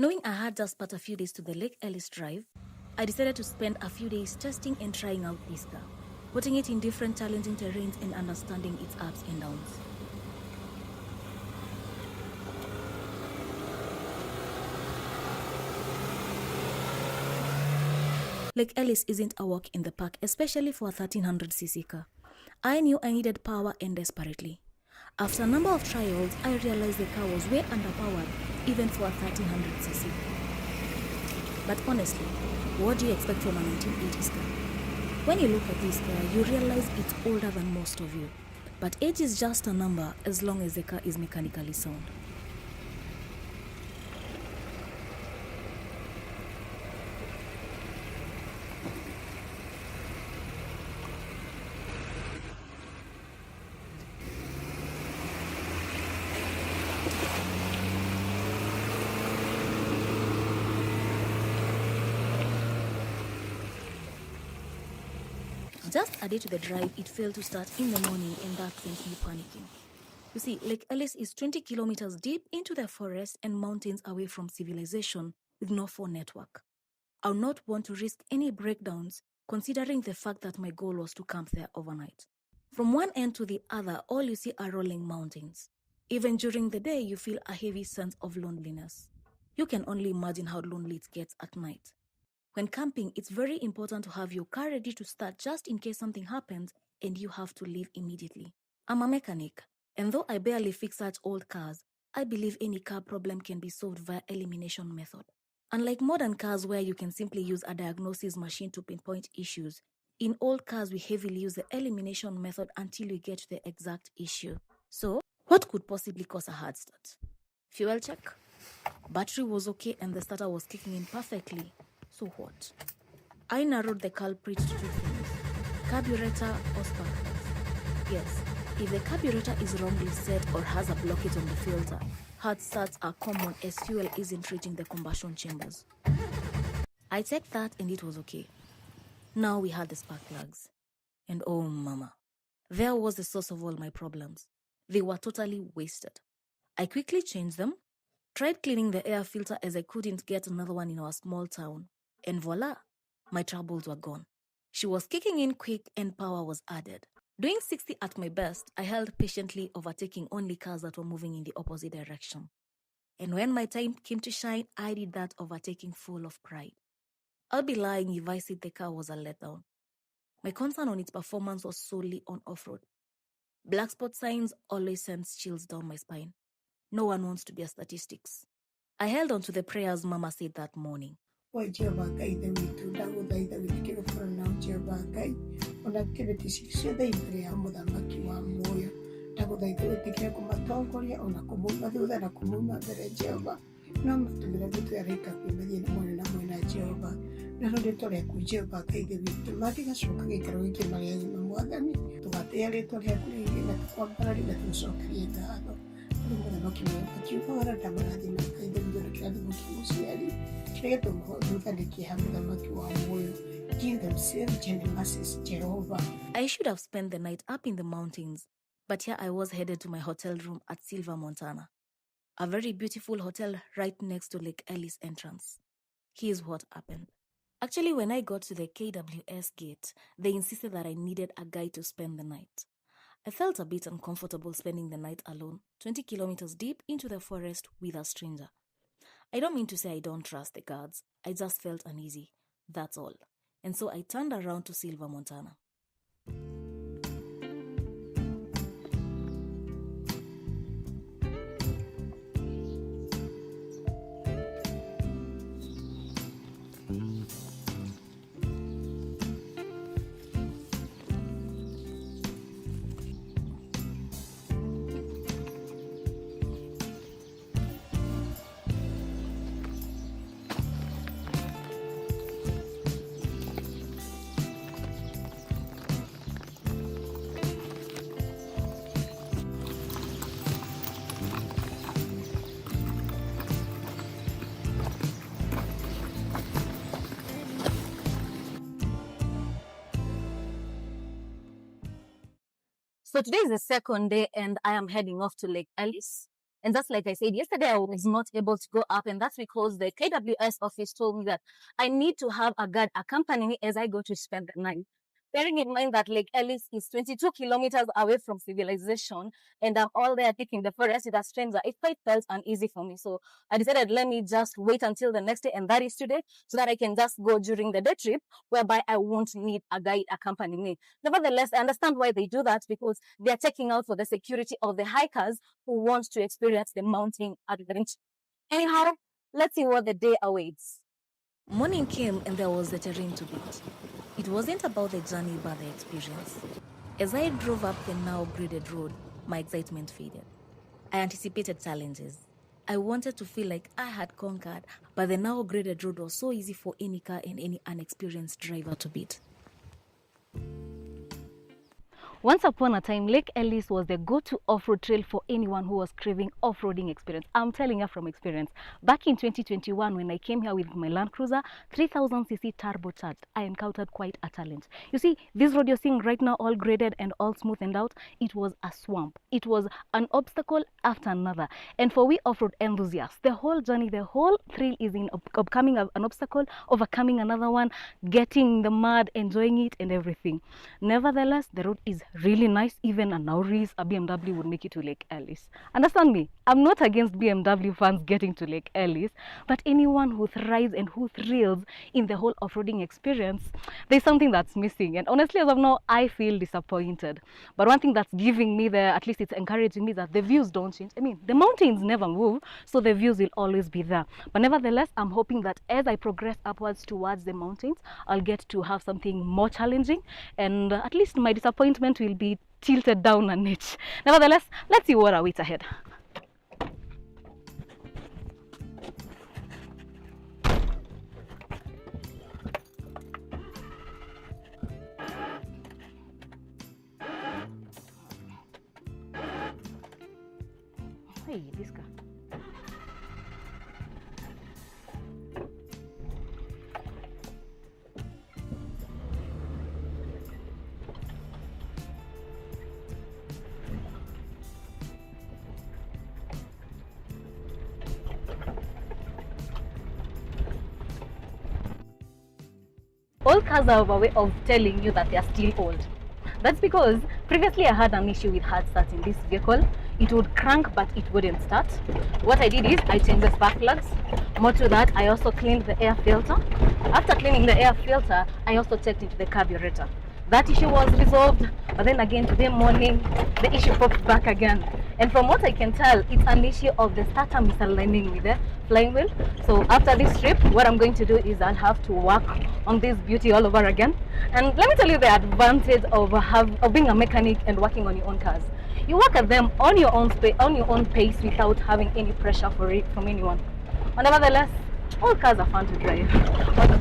Knowing I had just but a few days to the Lake Ellis Drive, I decided to spend a few days testing and trying out this car, putting it in different challenging terrains and understanding its ups and downs. Lake Ellis isn't a walk in the park, especially for a 1300cc car. I knew I needed power and desperately. After a number of trials, I realized the car was way underpowered, even for a 1300cc. But honestly, what do you expect from a 1980s car? When you look at this car, you realize it's older than most of you. But age is just a number as long as the car is mechanically sound. Just a day to the drive, it failed to start in the morning, and that sent me panicking. You see, Lake Ellis is 20 kilometers deep into the forest and mountains away from civilization with no phone network. I would not want to risk any breakdowns, considering the fact that my goal was to camp there overnight. From one end to the other, all you see are rolling mountains. Even during the day, you feel a heavy sense of loneliness. You can only imagine how lonely it gets at night. When camping, it's very important to have your car ready to start just in case something happens and you have to leave immediately. I'm a mechanic, and though I barely fix such old cars, I believe any car problem can be solved via elimination method. Unlike modern cars where you can simply use a diagnosis machine to pinpoint issues, in old cars we heavily use the elimination method until we get to the exact issue. So, what could possibly cause a hard start? Fuel check. Battery was okay and the starter was kicking in perfectly. So what? I narrowed the culprit to two things: carburetor or spark plugs. Yes, if the carburetor is wrongly set or has a blockage on the filter, hard starts are common as fuel isn't reaching the combustion chambers. I checked that and it was okay. Now we had the spark plugs. And oh mama, there was the source of all my problems. They were totally wasted. I quickly changed them, tried cleaning the air filter as I couldn't get another one in our small town. And voila, my troubles were gone. She was kicking in quick and power was added. Doing 60 at my best, I held patiently, overtaking only cars that were moving in the opposite direction. And when my time came to shine, I did that overtaking full of pride. I'll be lying if I said the car was a letdown. My concern on its performance was solely on off-road. Black spot signs always sends chills down my spine. No one wants to be a statistics. I held on to the prayers Mama said that morning. Wa Jehova Ngai ithe witũ ndagũthaitha wĩtĩkĩre bũrũri na Jehova Ngai ona activities ciothe igũrũ ya mũthamaki wa muoyo ndagũthaitha wĩtĩkĩre kũmatongoria ona kũmauma thutha na kũmauma mbere Jehova no matũmĩre gũtwara kwĩmenyia na mwena na mwena Jehova na rĩtwa rĩaku Jehova Ngai ithe witũ matigacoka gĩikaro gĩkĩ marĩa nyuma mwathani tũgatĩa rĩtwa rĩaku rĩngĩ na tũkwambararia na tũcokerie ngatho kũrĩ mũthamaki wa kiugo wara ndamarathima Ngai ithe witũ na kĩrathimo kĩa mũciari give them safety and mercies, Jehovah. I should have spent the night up in the mountains, but here I was headed to my hotel room at Silva, Montana. A very beautiful hotel right next to Lake Ellis entrance. Here's what happened. Actually, when I got to the KWS gate, they insisted that I needed a guide to spend the night. I felt a bit uncomfortable spending the night alone, 20 kilometers deep into the forest with a stranger. I don't mean to say I don't trust the guards. I just felt uneasy. That's all. And so I turned around to Silva, Montana. So today is the second day and I am heading off to Lake Ellis. And just like I said, yesterday I was not able to go up, and that's because the KWS office told me that I need to have a guard accompany me as I go to spend the night. Bearing in mind that Lake Ellis is 22 kilometers away from civilization, and I'm all there taking the forest with a stranger, it quite felt uneasy for me. So I decided, let me just wait until the next day, and that is today, so that I can just go during the day trip, whereby I won't need a guide accompanying me. Nevertheless, I understand why they do that, because they are checking out for the security of the hikers who want to experience the mountain adventure. Anyhow, let's see what the day awaits. Morning came and there was the terrain to beat. It wasn't about the journey but the experience. As I drove up the now graded road, my excitement faded. I anticipated challenges. I wanted to feel like I had conquered, but the now graded road was so easy for any car and any unexperienced driver to beat. Once upon a time, Lake Ellis was the go-to off-road trail for anyone who was craving off-roading experience. I'm telling you from experience. Back in 2021, when I came here with my Land Cruiser 3000cc turbocharged, I encountered quite a challenge. You see, this road you're seeing right now, all graded and all smoothened out, it was a swamp. It was an obstacle after another. And for we off-road enthusiasts, the whole journey, the whole thrill is in overcoming an obstacle, overcoming another one, getting the mud, enjoying it and everything. Nevertheless, the road is really nice. Even a Nauris, a BMW would make it to Lake Ellis. Understand me, I'm not against BMW fans getting to Lake Ellis, but anyone who thrives and who thrills in the whole off-roading experience, there's something that's missing. And honestly, as of now, I feel disappointed. But one thing that's giving me at least it's encouraging me, that the views don't change. I mean, the mountains never move, so the views will always be there. But nevertheless, I'm hoping that as I progress upwards towards the mountains, I'll get to have something more challenging, and at least my disappointment will be tilted down a notch. Nevertheless, let's see what awaits ahead. Hey, this guy. Old cars have a way of telling you that they are still old. That's because previously I had an issue with hard start in this vehicle. It would crank but it wouldn't start. What I did is I changed the spark plugs. More to that, I also cleaned the air filter. After cleaning the air filter, I also checked into the carburetor. That issue was resolved, but then again today morning, the issue popped back again. And from what I can tell, it's an issue of the starter misaligning with the flying wheel. So after this trip, what I'm going to do is I'll have to work on this beauty all over again. And let me tell you the advantage of being a mechanic and working on your own cars. You work at them on your own pace without having any pressure from anyone. But nevertheless, all cars are fun to drive.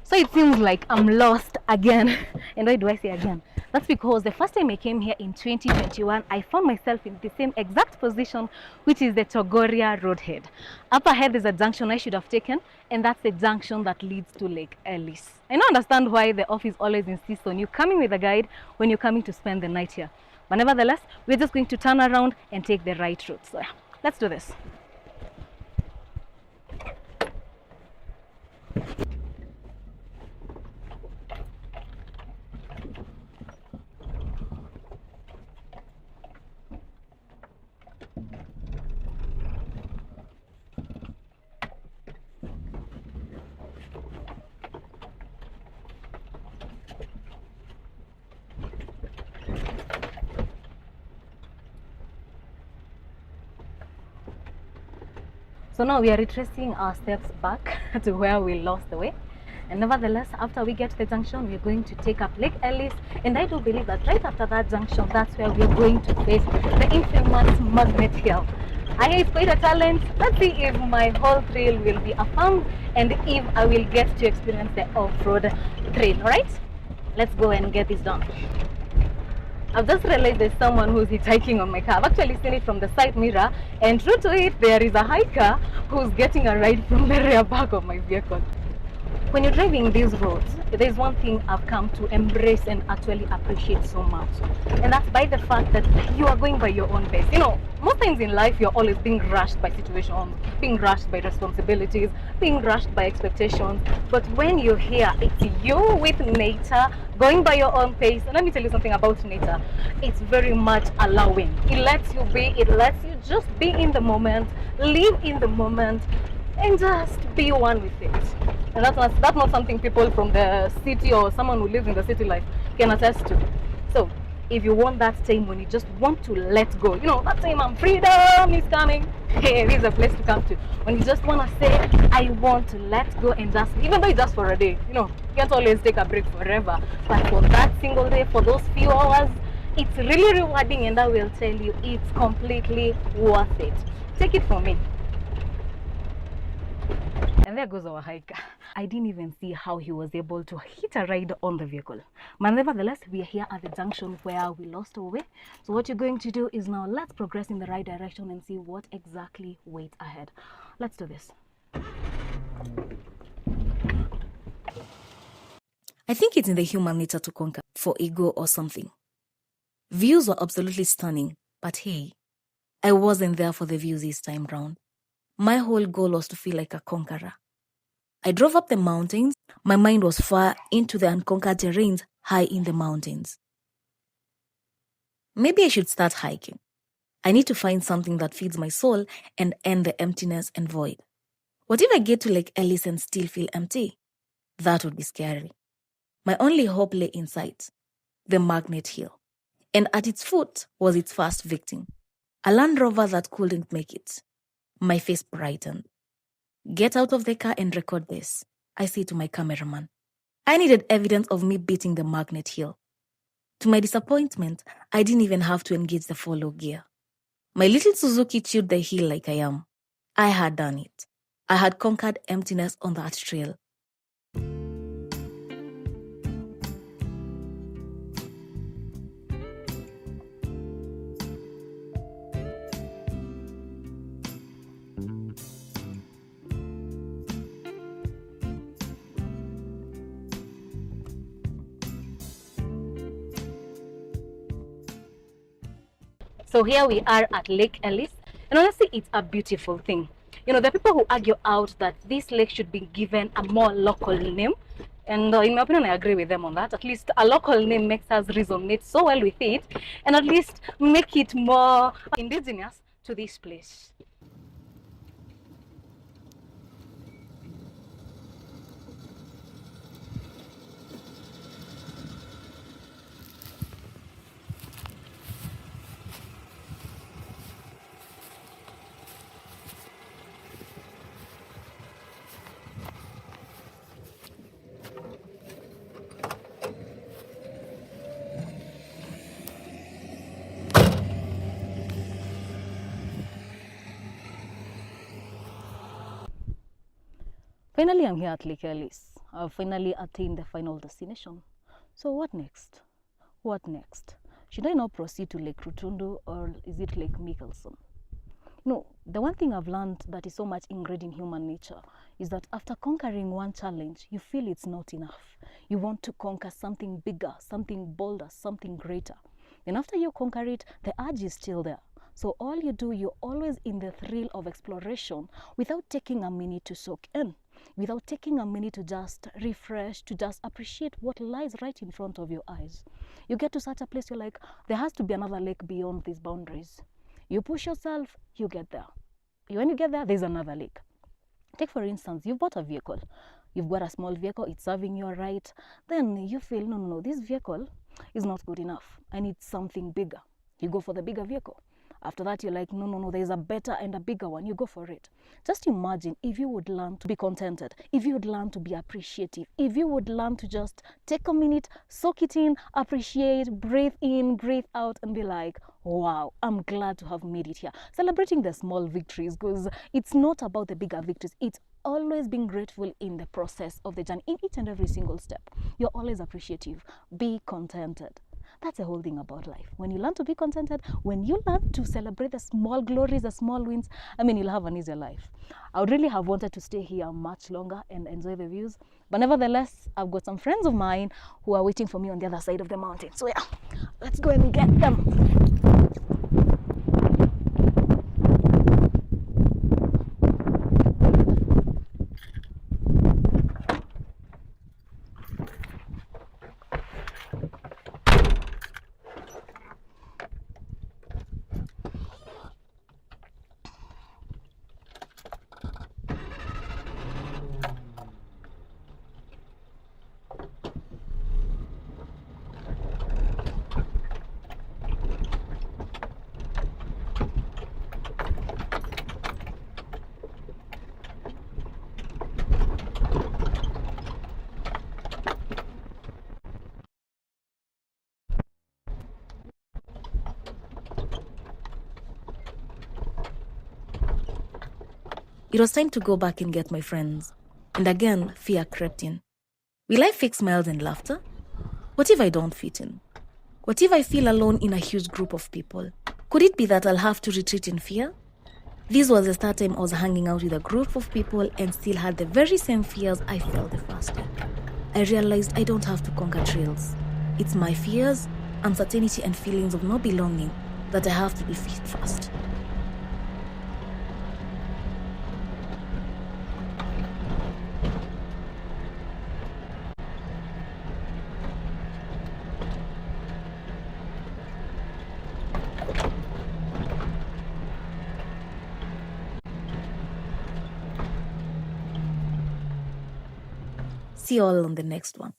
So it seems like I'm lost again. And why do I say again? That's because the first time I came here in 2021, I found myself in the same exact position, which is the Chogoria roadhead. Up ahead there's a junction I should have taken, and that's the junction that leads to Lake Ellis. I don't understand why the office always insists on you coming with a guide when you're coming to spend the night here. But nevertheless, we're just going to turn around and take the right route. So yeah, let's do this. So now we are retracing our steps back to where we lost the way. And nevertheless, after we get to the junction, we're going to take up Lake Ellis. And I do believe that right after that junction, that's where we're going to face the infamous Magnet Hill. I have quite a challenge. Let's see if my whole trail will be affirmed and if I will get to experience the off-road trail. Alright? Let's go and get this done. I've just realized there's someone who's hitchhiking on my car. I've actually seen it from the side mirror, and true to it, there is a hiker who's getting a ride from the rear back of my vehicle. When you're driving these roads, there's one thing I've come to embrace and actually appreciate so much. And that's by the fact that you are going by your own pace. You know, most times in life, you're always being rushed by situations, being rushed by responsibilities, being rushed by expectations. But when you're here, it's you with nature, going by your own pace. And let me tell you something about nature. It's very much allowing. It lets you be, it lets you just be in the moment, live in the moment, and just be one with it. And that's not something people from the city or someone who lives in the city life can attest to. So if you want that time when you just want to let go, you know, that time freedom is coming, hey, this is a place to come to. When you just want to say, I want to let go, and just, even though it's just for a day, you know, you can't always take a break forever, but for that single day, for those few hours, it's really rewarding, and I will tell you, it's completely worth it. Take it from me. And there goes our hiker. I didn't even see how he was able to hit a ride on the vehicle. But nevertheless, we are here at the junction where we lost our way. So what you're going to do is now let's progress in the right direction and see what exactly waits ahead. Let's do this. I think it's in the human nature to conquer for ego or something. Views were absolutely stunning, but hey, I wasn't there for the views this time round. My whole goal was to feel like a conqueror. I drove up the mountains. My mind was far into the unconquered terrains high in the mountains. Maybe I should start hiking. I need to find something that feeds my soul and end the emptiness and void. What if I get to Lake Ellis and still feel empty? That would be scary. My only hope lay in sight, the Magnet Hill. And at its foot was its first victim, a Land Rover that couldn't make it. My face brightened. Get out of the car and record this, I say to my cameraman. I needed evidence of me beating the Magnet Hill. To my disappointment, I didn't even have to engage the follow gear. My little Suzuki chewed the hill like I am. I had done it. I had conquered emptiness on that trail. So here we are at Lake Ellis, and honestly, it's a beautiful thing. You know, there are people who argue out that this lake should be given a more local name, and in my opinion, I agree with them on that. At least a local name makes us resonate so well with it, and at least make it more indigenous to this place. Finally, I'm here at Lake Ellis. I've finally attained the final destination. So what next? What next? Should I now proceed to Lake Rutundu, or is it Lake Mickelson? No, the one thing I've learned that is so much ingrained in human nature is that after conquering one challenge, you feel it's not enough. You want to conquer something bigger, something bolder, something greater. And after you conquer it, the urge is still there. So all you do, you're always in the thrill of exploration without taking a minute to soak in, without taking a minute to just refresh, to just appreciate what lies right in front of your eyes. You get to such a place, you're like, there has to be another lake beyond these boundaries. You push yourself, you get there. When you get there, there's another lake. Take for instance, you've bought a vehicle. You've got a small vehicle, it's serving you right. Then you feel, no, this vehicle is not good enough. I need something bigger. You go for the bigger vehicle. After that, you're like, no, there's a better and a bigger one. You go for it. Just imagine if you would learn to be contented, if you would learn to be appreciative, if you would learn to just take a minute, soak it in, appreciate, breathe in, breathe out, and be like, wow, I'm glad to have made it here. Celebrating the small victories, because it's not about the bigger victories. It's always being grateful in the process of the journey, in each and every single step. You're always appreciative. Be contented. That's the whole thing about life. When you learn to be contented, when you learn to celebrate the small glories, the small wins, you'll have an easier life. I would really have wanted to stay here much longer and enjoy the views. But nevertheless, I've got some friends of mine who are waiting for me on the other side of the mountain. So yeah, let's go and get them. It was time to go back and get my friends. And again, fear crept in. Will I fake smiles and laughter? What if I don't fit in? What if I feel alone in a huge group of people? Could it be that I'll have to retreat in fear? This was the third time I was hanging out with a group of people and still had the very same fears I felt the first time. I realized I don't have to conquer trails. It's my fears, uncertainty, and feelings of not belonging that I have to defeat first. See you all on the next one.